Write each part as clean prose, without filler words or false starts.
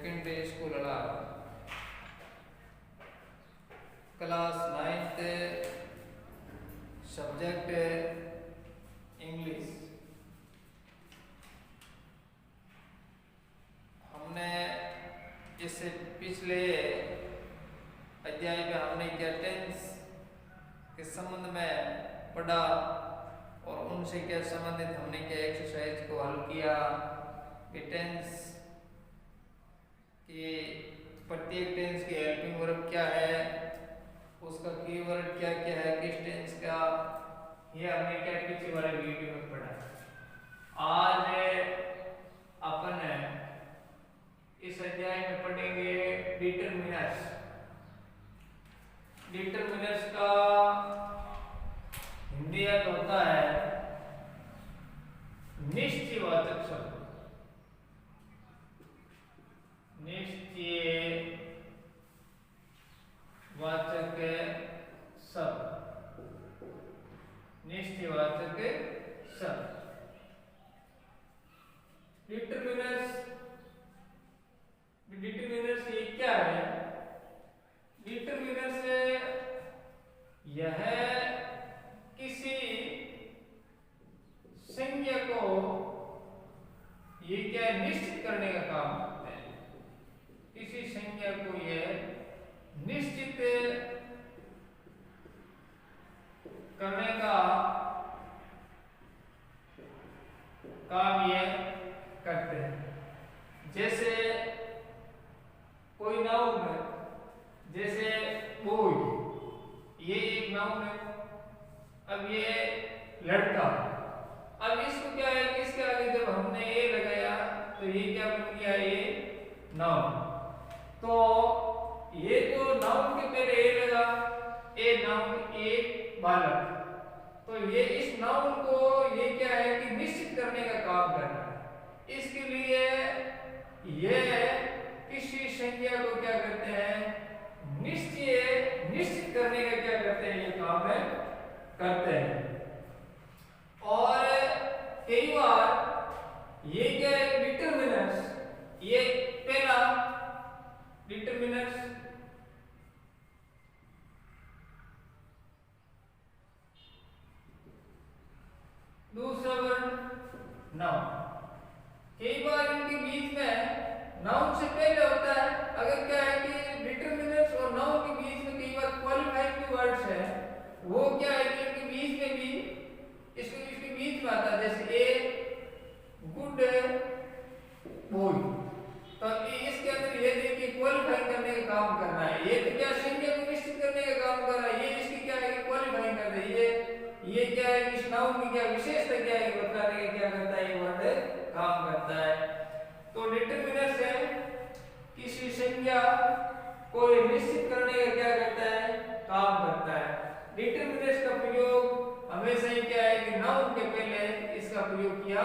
Secondary school अलार class 9th subject English. हमने इससे पिछले अध्याय में हमने क्या टेंस के संबंध में पढ़ा और उनसे क्या संबंधित हमने क्या एक्सरसाइज को हल किया कि टेंस कि प्रत्येक टेंस की हेल्पिंग वर्ब क्या है, उसका कीवर्ड क्या क्या है, किस टेंस का, ये हमने क्या पीछे वाले वीडियो में पढ़ा। आज अपन इस अध्याय में पढ़ेंगे डिटरमिनर्स। डिटरमिनर्स का हिंदी अर्थ होता है निश्चयवाचक शब्द। निश्चयवाचक शब्द, निश्चयवाचक शब्द। डिटरमिनर्स, डिटरमिनर्स ये क्या है? डिटरमिनर्स यह किसी संज्ञा को ये क्या निश्चित करने का काम करते हैं। किसी संज्ञा को यह निश्चित करने का काम यह करते हैं। जैसे कोई नाउन है, जैसे बॉय, ये एक नाउन है। अब ये लड़का, अब इसको क्या है कि इसके आगे जब हमने ए लगाया तो ये क्या बन गया, ये नाउन। तो ये जो नाउन के पहले ए लगा, ए नाउन एक बालक, तो ये इस नाउन को ये क्या है कि निश्चित करने का काम कर रहा है। इसके लिए ये किसी संज्ञा को क्या करते हैं, निश्चित करने का क्या करते हैं, ये काम है करते हैं। और कई बार ये क्या है डिटरमिनर्स, ये पहला डिटरमिनर्स, दूसरा वर्ण नाउन। कई बार इनके बीच में नाउन से पहले होता है। अगर क्या है कि डिटरमिनर्स और नाउन के बीच में कई बार क्वालिफाइंग वर्ड्स है, वो क्या है कि इनके बीच में भी इसके बीच में आता है। जैसे ए गुड बॉय, तो इसके अंदर ये देखिए क्वालिफाइंग करने का काम कर रहा है। ये तो क्या संज्ञा को निश्चित करने का काम कर रहा है, ये इसकी क्या है क्वालिफाइंग कर रही है। ये क्या है इस नाउन की क्या विशेषता क्या है बताने का क्या करता है, ये वर्ड काम करता है। तो डिटरमिनर्स है किसी संज्ञा को निश्चित करने का क्या करता है, काम करता है। डिटरमिनर्स का प्रयोग हमेशा ही क्या है कि नाउन के पहले इसका प्रयोग किया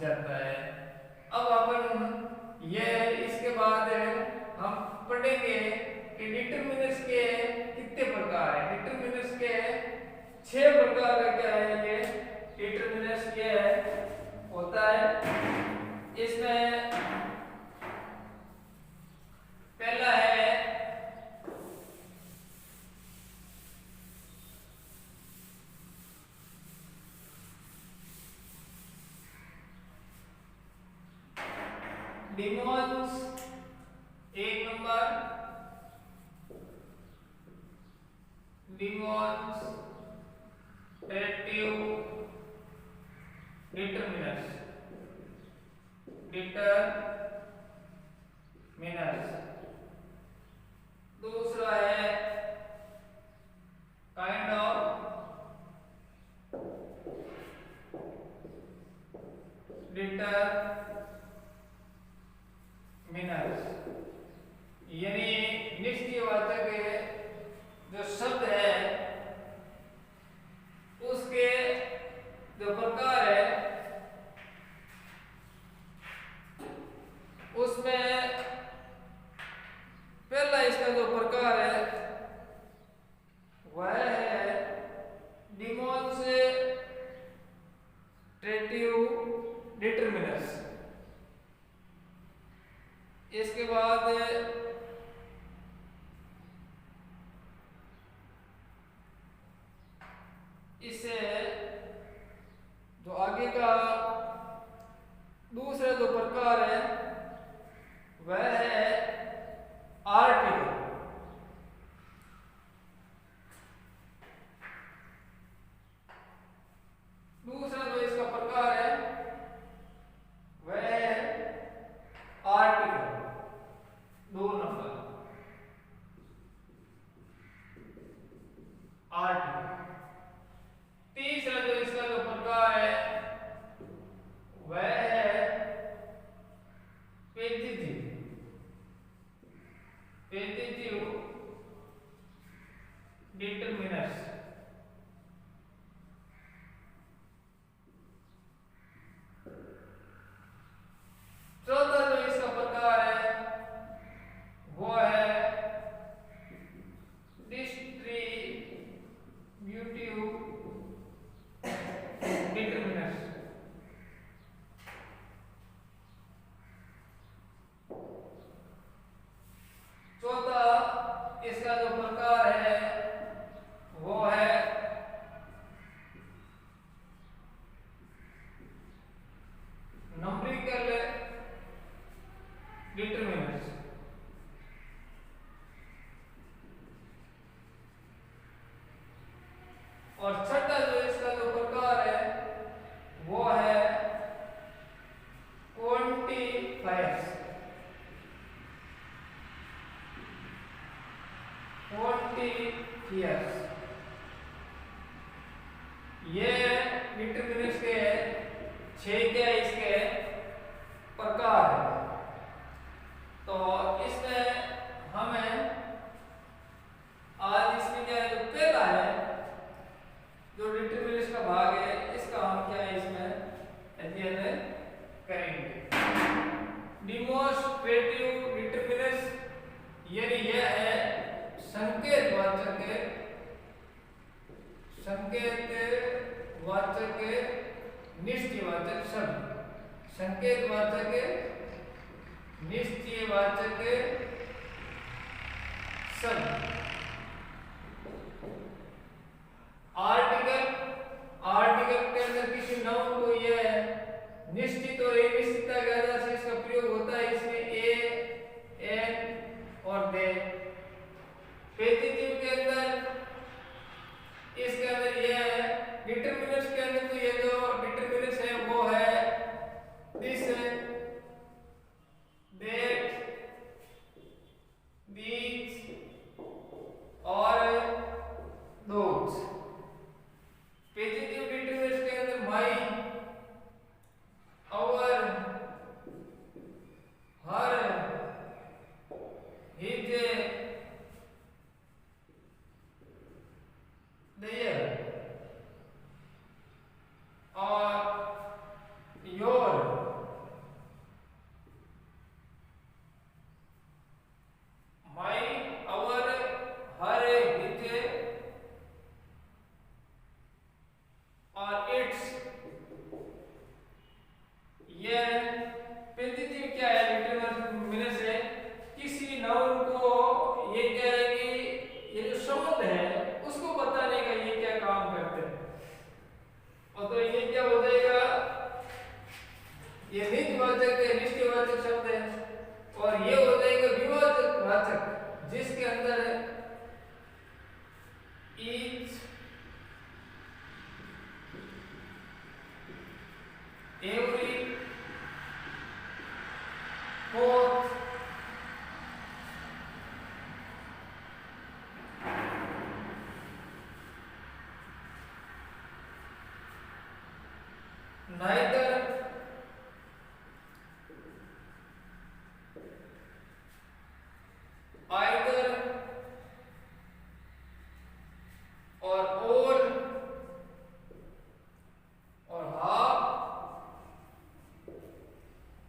जाता है। अब अपन ये इसके बाद हम पढ़ेंगे कि डिटरमिनर्स के कितने प्रकार है। डिटरमिनर्स के 6 प्रकार का क्या है, ये डिटरमिनर्स के होता है। इसमें पहला है डिमोन्स, 1 नंबर डिमोन्स्ट्रेटिव डिटरमिनर्स, दूसरा है काइंड ऑफ डिटरमिनर्स, यानी निश्चयवाचक जो शब्द है उसके जो प्रकार है उसमें इसके बाद इसे जो आगे का दूसरा जो प्रकार है वह है आर्टिकल। दूसरा जो इसका प्रकार है वह है आर्टिकल, 2 नंबर आर्टिकल। तीसरा जो इसका जो प्रकार है वह है पेजिटिव डिटरमिनर्स। चौथा जो इसका प्रकार है वो है डिस्ट्रीब्यूटिव डिटरमिनर्स। चौथा इसका जो प्रकार है वो है नंबरिकल डिटरमिनर्स। और छठा जो इसका जो प्रकार है वो है क्वांटिफायर्स। ये डिटरमिनर्स के 6 क्या इसके प्रकार है। तो इसमें हमें आज इसमें क्या है जो पहला है जो डिटरमिनर्स का भाग है इसका हम क्या है इसमें अध्ययन करेंगे। डिमोस्ट्रेटिव डिटरमिनर्स यानी यह है संकेतवाचक निश्चयवाचक शब्द। संकेतवाचक निश्चयवाचक शब्द। आर्टिकल के अंदर किसी नाउन को यह निश्चित और अनिश्चितता के आधार से इसका प्रयोग होता है। इसमें ए, एन और दे। पेजिटिव के अंदर इसके अंदर यह है। डिटरमिनर्स के अंदर तो ये जो डिटरमिनर्स है वो है दिस, दैट, दीज और दोज। पेजिटिव डिटरमिनर्स के अंदर my, our, her, his, their और your. My, our, her, his और इट्स। ये पेजिटिव क्या है डिटरमिनर्स है किसी नाउन को ये क्या है कि ये जो शब्द है उसको बताने का ये क्या काम करते हैं। और तो ये क्या हो जाएगा ये निजवाचक है निश्चयवाचक शब्द है और ये हो जाएगा विवाचक वाचक जिसके अंदर each, every, both, neither, either और all और half।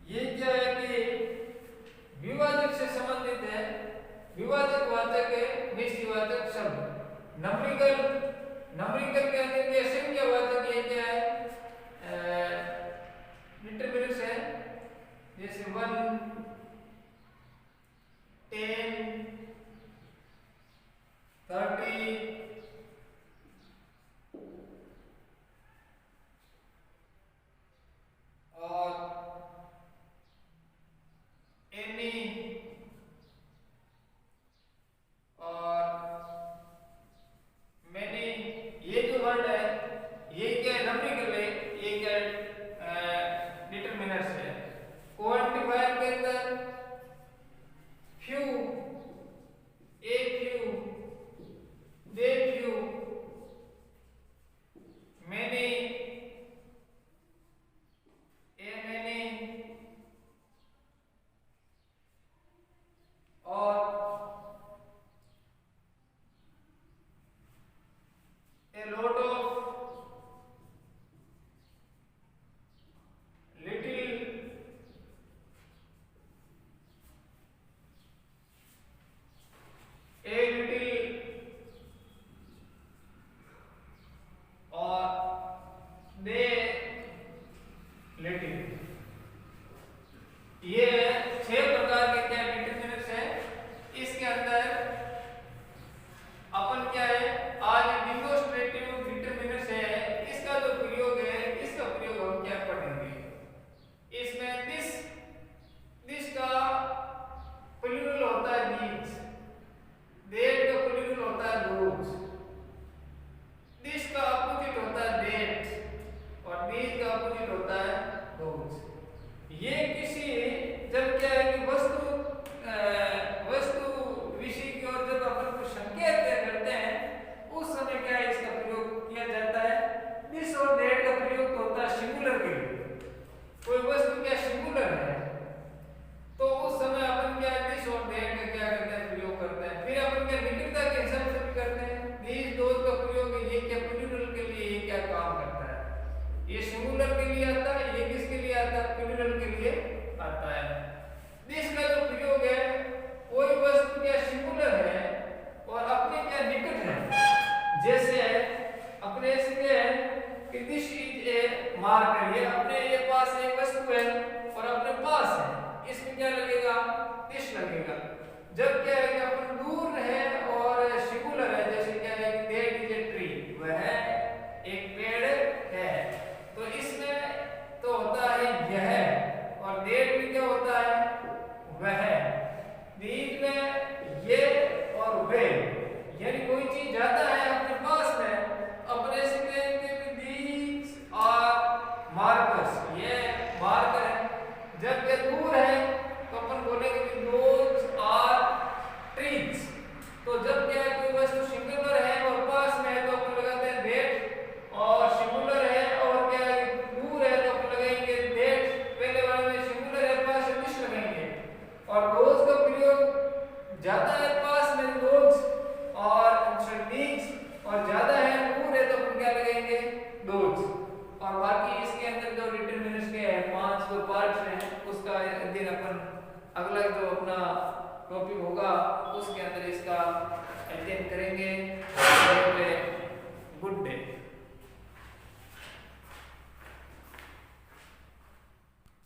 ये क्या है कि विवाचक से संबंधित है। विवाचक वाचक है निश्चयवाचक शब्द। नंबरिकल के अंदर ये संख्यावाचक ये क्या है डिटरमिनर्स है जैसे 1, उसका अध्ययन अपन अगला जो अपना टॉपिक होगा उसके अंदर इसका अध्ययन करेंगे।